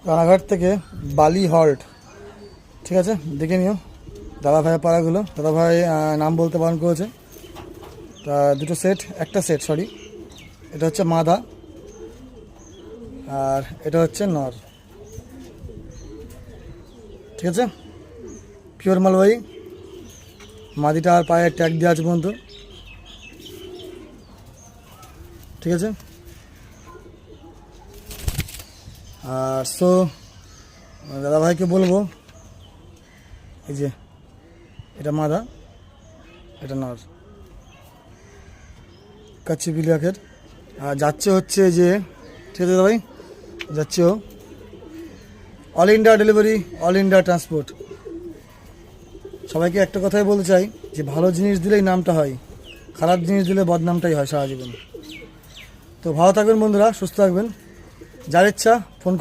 রানাঘাট থেকে বালি হল্ট, ঠিক আছে, দেখে নিও দাদা ভাইয়ের পাড়াগুলো। দাদা ভাই নাম বলতে বারণ করেছে। তা দুটো সেট, একটা সেট সরি, এটা হচ্ছে মাদা আর এটা হচ্ছে নর, ঠিক আছে। পিওর মালবাহী, মাদিটা আর পায়ে ট্যাগ দেওয়া আছে পর্যন্ত, ঠিক আছে। আর সো দাদাভাইকে বলবো, এই যে এটা মাদা, এটা নর, কাচ্চি পিলিয়াকের। আর যাচ্ছে হচ্ছে যে, ঠিক আছে দাদাভাই, যাচ্ছে ও all India delivery, all India transport. সবাইকে একটা কথাই বলতে চাই যে ভালো জিনিস দিলেই নামটা হয়, খারাপ জিনিস দিলে বদনামটাই হয় সারা জীবন। তো ভালো থাকবেন বন্ধুরা, সুস্থ থাকবেন, যার ইচ্ছা ফোন